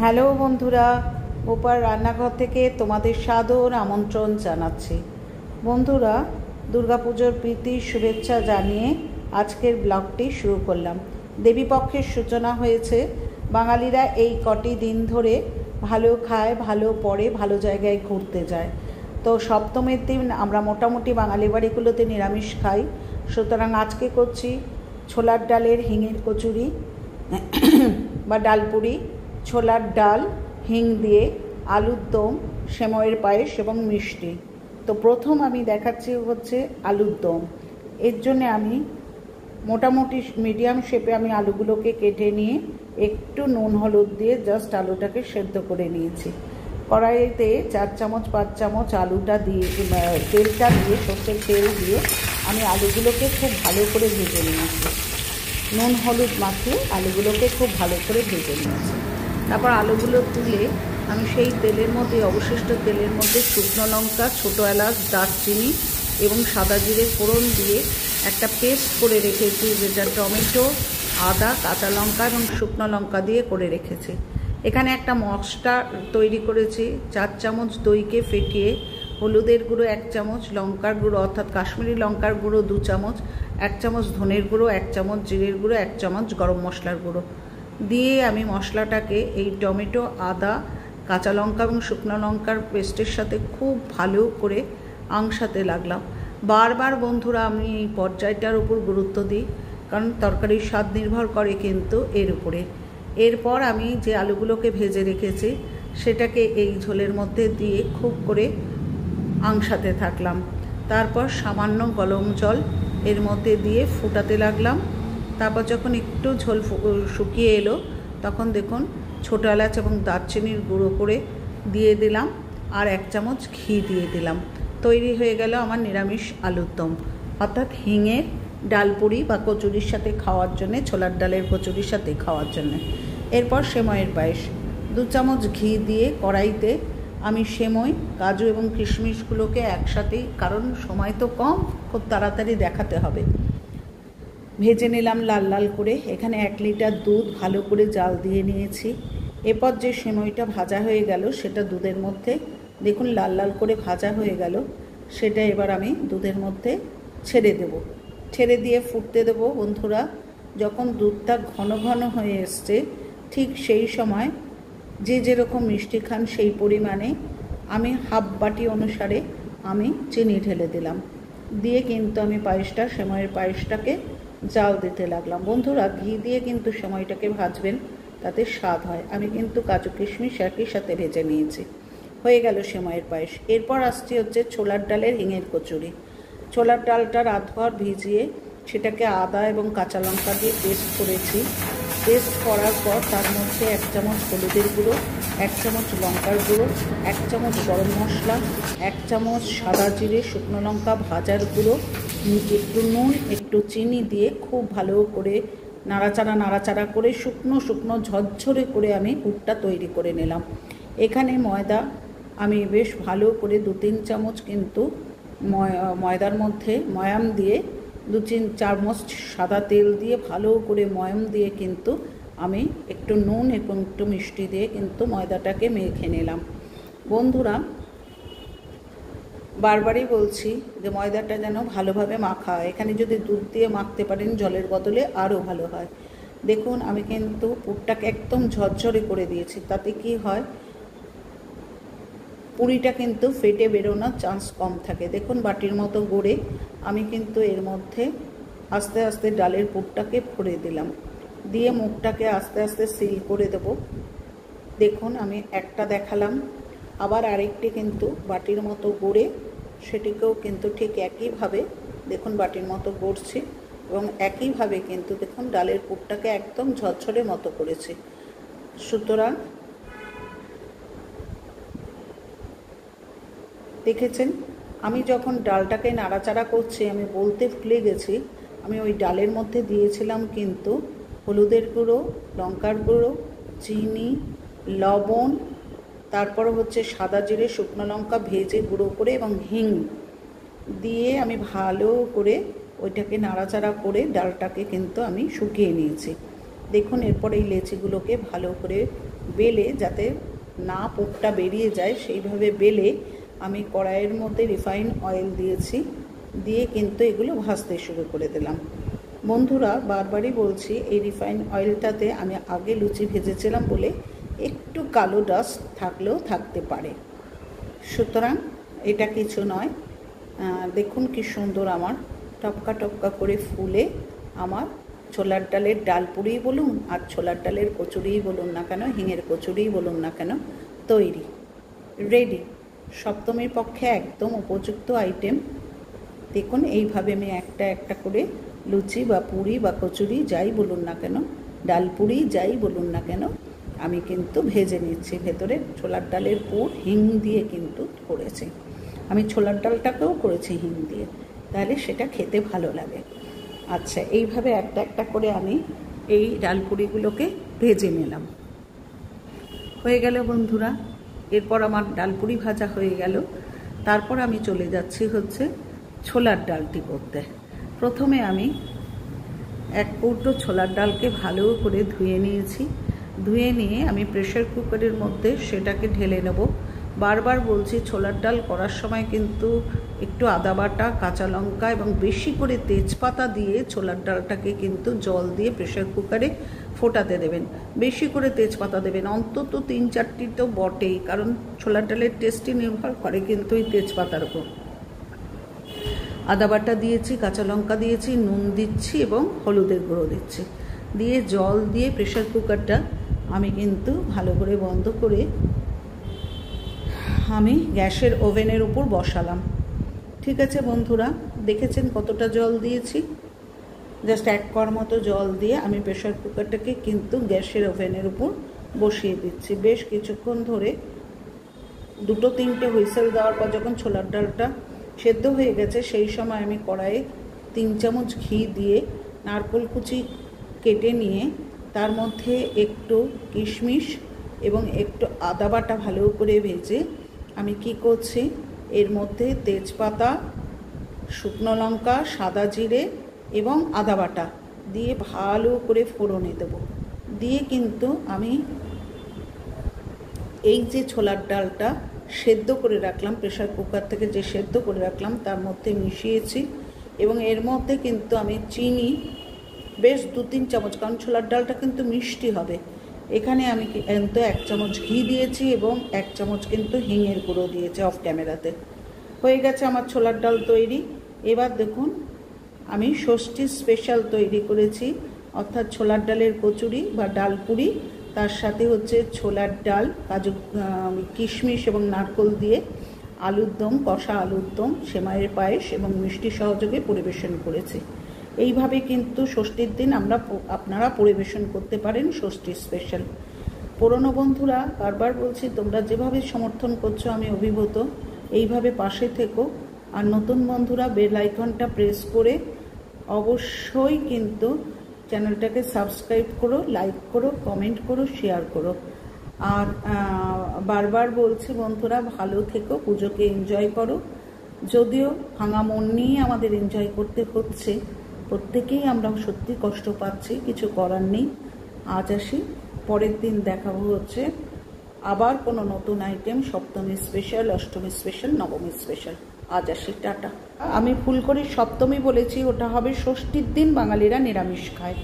Hello বন্ধুরা, গোপাল রান্নাঘর থেকে তোমাদের সাদর আমন্ত্রণ জানাচ্ছি। বন্ধুরা, দুর্গাপুজোর প্রীতির শুভেচ্ছা জানিয়ে আজকের ব্লগটি শুরু করলাম। দেবীপক্ষের সূচনা হয়েছে। বাঙালিরা এই কটি দিন ধরে ভালো খায়, ভালো পড়ে, ভালো জায়গায় ঘুরতে যায়। তো সপ্তমীর দিন আমরা মোটামুটি বাঙালি বাড়িগুলোতে নিরামিষ খাই। সুতরাং আজকে করছি ছোলার ডালের হিঙের কচুরি বা ডালপুরি, ছোলার ডাল, হিং দিয়ে, আলুর দম, সেময়ের পায়েস এবং মিষ্টি। তো প্রথম আমি দেখাচ্ছি হচ্ছে আলুর দম। এর জন্য আমি মোটামুটি মিডিয়াম শেপে আমি আলুগুলোকে কেটে নিয়ে একটু নুন হলুদ দিয়ে জাস্ট আলুটাকে সেদ্ধ করে নিয়েছি। কড়াইতে 4 চামচ 5 চামচ আলুটা দিয়ে তেলটা দিয়ে সর্ষের তেল দিয়ে আমি আলুগুলোকে খুব ভালো করে ভেজে নিয়েছি। নুন হলুদ মাখিয়ে আলুগুলোকে খুব ভালো করে ভেজে নিয়েছি। তারপর আলুগুলো তুলে আমি সেই তেলের মধ্যে, অবশিষ্ট তেলের মধ্যে শুকনো লঙ্কা, ছোটো এলাচ, দারচিনি এবং সাদা জিরে ফোড়ন দিয়ে একটা পেস্ট করে রেখেছি, যেটা টমেটো, আদা, কাঁচা লঙ্কা এবং শুকনো লঙ্কা দিয়ে করে রেখেছি। এখানে একটা মশলা তৈরি করেছি। 4 চামচ দইকে ফেটিয়ে হলুদের গুঁড়ো 1 চামচ, লঙ্কার গুঁড়ো অর্থাৎ কাশ্মীরি লঙ্কার গুঁড়ো 2 চামচ, 1 চামচ ধনের গুঁড়ো, 1 চামচ জিরের গুঁড়ো, 1 চামচ গরম মশলার গুঁড়ো দিয়ে আমি মশলাটাকে এই টমেটো, আদা, কাঁচা লঙ্কা এবং শুকনো লঙ্কার পেস্টের সাথে খুব ভালো করে আংশাতে লাগলাম। বারবার বন্ধুরা আমি এই পর্যায়টার উপর গুরুত্ব দিই, কারণ তরকারির স্বাদ নির্ভর করে কিন্তু এর উপরে। এরপর আমি যে আলুগুলোকে ভেজে রেখেছি সেটাকে এই ঝোলের মধ্যে দিয়ে খুব করে আংশাতে থাকলাম। তারপর সামান্য গরম জল এর মধ্যে দিয়ে ফুটাতে লাগলাম। তারপর যখন একটু ঝোল শুকিয়ে এলো তখন দেখুন ছোটো এলাচ এবং দারচিনির গুঁড়ো করে দিয়ে দিলাম, আর 1 চামচ ঘি দিয়ে দিলাম। তৈরি হয়ে গেল আমার নিরামিষ আলুর দম, অর্থাৎ হিঙের ডালপুরি বা কচুরির সাথে খাওয়ার জন্যে, ছোলার ডালের কচুরির সাথে খাওয়ার জন্যে। এরপর সেময়ের পায়েস 2 চামচ ঘি দিয়ে কড়াইতে আমি সেমই, কাজু এবং কিশমিশগুলোকে একসাথেই, কারণ সময় তো কম, খুব তাড়াতাড়ি দেখাতে হবে, ভেজে নিলাম লাল লাল করে। এখানে 1 লিটার দুধ ভালো করে জাল দিয়ে নিয়েছি। এরপর যে সেমইটা ভাজা হয়ে গেল সেটা দুধের মধ্যে, দেখুন লাল লাল করে ভাজা হয়ে গেল, সেটা এবার আমি দুধের মধ্যে ছেড়ে দেব। ছেড়ে দিয়ে ফুটতে দেব। বন্ধুরা, যখন দুধটা ঘন ঘন হয়ে এসছে ঠিক সেই সময় যে যেরকম মিষ্টি খান সেই পরিমাণে আমি হাফ বাটি অনুসারে আমি চিনি ঢেলে দিলাম। দিয়ে কিন্তু আমি পায়েসটা, সেময়ের পায়েসটাকে জাল দিতে লাগলাম। বন্ধুরা, ঘি দিয়ে কিন্তু সেমইটাকে ভাজবেন, তাতে স্বাদ হয়। আমি কিন্তু কাজু কিশমিশ একই সাথে ভেজে নিয়েছি। হয়ে গেল সেময়ের পায়েস। এরপর আসছি হচ্ছে ছোলার ডালের হিঙের কচুরি। ছোলার ডালটা রাতভর ভিজিয়ে সেটাকে আদা এবং কাঁচা লঙ্কা দিয়ে পেস্ট করেছি। পেস্ট করার পর তার মধ্যে 1 চামচ হলুদের গুঁড়ো, 1 চামচ লঙ্কার গুঁড়ো, 1 চামচ গরম মশলা, 1 চামচ সাদা জিরে, শুকনো লঙ্কা ভাজার গুঁড়ো, একটু নুন, একটু চিনি দিয়ে খুব ভালো করে নাড়াচাড়া করে শুকনো শুকনো ঝরঝরে করে আমি পুরটা তৈরি করে নিলাম। এখানে ময়দা আমি বেশ ভালো করে 2-3 চামচ কিন্তু ময়দার মধ্যে ময়াম দিয়ে, 2-3 চামচ সাদা তেল দিয়ে ভালো করে ময়াম দিয়ে কিন্তু আমি একটু নুন এবং একটু মিষ্টি দিয়ে কিন্তু ময়দাটাকে মেখে নিলাম। বন্ধুরা, বারবারই বলছি যে ময়দাটা যেন ভালোভাবে মাখা হয়। এখানে যদি দুধ দিয়ে মাখতে পারেন জলের বদলে আরও ভালো হয়। দেখুন আমি কিন্তু পুরটাকে একদম ঝরঝরে করে দিয়েছি। তাতে কি হয়, পুরিটা কিন্তু ফেটে বেরোনোর চান্স কম থাকে। দেখুন বাটির মতো গড়ে আমি কিন্তু এর মধ্যে আস্তে আস্তে ডালের পুরটাকে ভরে দিলাম, দিয়ে মুখটাকে আস্তে আস্তে সিল করে দেব। দেখুন আমি একটা দেখালাম, আবার আরেকটি কিন্তু বাটির মতো গড়ে সেটিকেও কিন্তু ঠিক একইভাবে দেখুন বাটির মতো গড়ছি, এবং একইভাবে কিন্তু দেখুন ডালের পুরটাকে একদম ঝরঝরে মতো করেছি। সুতরাং দেখেছেন, আমি যখন ডালটাকে নাড়াচাড়া করছি আমি বলতে ভুলে গেছি, আমি ওই ডালের মধ্যে দিয়েছিলাম কিন্তু হলুদের গুঁড়ো, লঙ্কার গুঁড়ো, চিনি, লবণ, তারপর হচ্ছে সাদা জিরে, শুকনো লঙ্কা ভেজে গুঁড়ো করে এবং হিং দিয়ে আমি ভালো করে ওইটাকে নাড়াচাড়া করে ডালটাকে কিন্তু আমি শুকিয়ে নিয়েছি। দেখুন এরপর এই লেচিগুলোকে ভালো করে বেলে, যাতে না পুরটা বেরিয়ে যায় সেইভাবে বেলে আমি কড়াইয়ের মধ্যে রিফাইন অয়েল দিয়েছি, দিয়ে কিন্তু এগুলো ভাজতে শুরু করে দিলাম। বন্ধুরা, বারবারই বলছি, এই রিফাইন অয়েলটাতে আমি আগে লুচি ভেজেছিলাম বলে একটু কালো ডাস্ট থাকলেও থাকতে পারে, সুতরাং এটা কিছু নয়। দেখুন কি সুন্দর আমার টপকা টপকা করে ফুলে আমার ছোলার ডালের ডালপুরিই বলুন আর ছোলার ডালের কচুরিই বলুন না কেন, হিঙের কচুরিই বলুন না কেন, তৈরি, রেডি। সপ্তমীর পক্ষে একদম উপযুক্ত আইটেম। দেখুন এইভাবে আমি একটা একটা করে লুচি বা পুরি বা কচুরি যাই বলুন না কেন, ডালপুরি যাই বলুন না কেন, আমি কিন্তু ভেজে নিচ্ছি। ভেতরে ছোলার ডালের পুর হিং দিয়ে কিন্তু করেছি, আমি ছোলার ডালটাকেও করেছি হিং দিয়ে, তাহলে সেটা খেতে ভালো লাগে। আচ্ছা, এইভাবে একটা একটা করে আমি এই ডালপুরিগুলোকে ভেজে নিলাম। হয়ে গেল বন্ধুরা, এরপর আমার ডালপুরি ভাজা হয়ে গেল। তারপর আমি চলে যাচ্ছি হচ্ছে ছোলার ডালটি করতে। প্রথমে আমি এক কৌটো ছোলার ডালকে ভালো করে ধুয়ে নিয়েছি। ধুয়ে নিয়ে আমি প্রেসার কুকারের মধ্যে সেটাকে ঢেলে নেব। বারবার বলছি, ছোলার ডাল করার সময় কিন্তু একটু আদা বাটা, কাঁচা লঙ্কা এবং বেশি করে তেজপাতা দিয়ে ছোলার ডালটাকে কিন্তু জল দিয়ে প্রেসার কুকারে ফোটাতে দেবেন। বেশি করে তেজপাতা দেবেন, অন্তত 3-4টি তো বটেই, কারণ ছোলার ডালের টেস্টই নির্ভর করে কিন্তু এই তেজপাতার উপর। আদা বাটা দিয়েছি, কাঁচা লঙ্কা দিয়েছি, নুন দিচ্ছি এবং হলুদের গুঁড়ো দিচ্ছি, দিয়ে জল দিয়ে প্রেসার কুকারটা আমি কিন্তু ভালো করে বন্ধ করে আমি গ্যাসের ওভেনের উপর বসালাম। ঠিক আছে বন্ধুরা, দেখেছেন কতটা জল দিয়েছি? জাস্ট 1 কোয়া মতো জল দিয়ে আমি প্রেসার কুকারটাকে কিন্তু গ্যাসের ওভেনের উপর বসিয়ে দিচ্ছি। বেশ কিছুক্ষণ ধরে 2-3টে হুইসেল দেওয়ার পর যখন ছোলার ডালটা সেদ্ধ হয়ে গেছে, সেই সময় আমি কড়াইয়ে 3 চামচ ঘি দিয়ে নারকেল কুচি কেটে নিয়ে তার মধ্যে একটু কিশমিশ এবং একটু আদা বাটা ভালো করে ভেজে আমি কি করছি, এর মধ্যে তেজপাতা, শুকনো লঙ্কা, সাদা জিরে এবং আদা বাটা দিয়ে ভালো করে ফোড়নে দেব। দিয়ে কিন্তু আমি এই যে ছোলার ডালটা সেদ্ধ করে রাখলাম, প্রেসার কুকার থেকে যে সেদ্ধ করে রাখলাম তার মধ্যে মিশিয়েছি এবং এর মধ্যে কিন্তু আমি চিনি বেশ 2-3 চামচ, কারণ ছোলার ডালটা কিন্তু মিষ্টি হবে, এখানে আমি কিন্তু 1 চামচ ঘি দিয়েছি এবং 1 চামচ কিন্তু হিঙের গুঁড়ো দিয়েছি অফ ক্যামেরাতে। হয়ে গেছে আমার ছোলার ডাল তৈরি। এবার দেখুন আমি ষষ্ঠী স্পেশাল তৈরি করেছি, অর্থাৎ ছোলার ডালের কচুরি বা ডালপুরি, তার সাথে হচ্ছে ছোলার ডাল, কাজু, কিশমিশ এবং নারকেল দিয়ে আলুর দম, কষা আলুর দম, সেমাইয়ের পায়েস এবং মিষ্টি সহযোগে পরিবেশন করেছি। এইভাবে কিন্তু ষষ্ঠীর দিন আপনারা পরিবেশন করতে পারেন ষষ্ঠী স্পেশাল। পুরনো বন্ধুরা, বারবার বলছি, তোমরা যেভাবে সমর্থন করছো আমি অভিভূত, এইভাবে পাশে থেকো। আর নতুন বন্ধুরা বেল আইকনটা প্রেস করে অবশ্যই কিন্তু চ্যানেলটাকে সাবস্ক্রাইব করো, লাইক করো, কমেন্ট করো, শেয়ার করো। আর বারবার বলছি বন্ধুরা, ভালো থেকো, পুজোকে এনজয় করো। যদিও ভাঙা মন নিয়ে আমাদের এনজয় করতে হচ্ছে, প্রত্যেকেই আমরা সত্যি কষ্ট পাচ্ছি, কিছু করার নেই। আজ আসি, পরের দিন দেখাবো হচ্ছে আবার কোনো নতুন আইটেম, সপ্তমী স্পেশাল, অষ্টমী স্পেশাল, নবমী স্পেশাল। আজ আসি, টাটা। আমি ভুল করে সপ্তমী বলেছি, ওটা হবে ষষ্ঠীর দিন বাঙালিরা নিরামিষ খায়।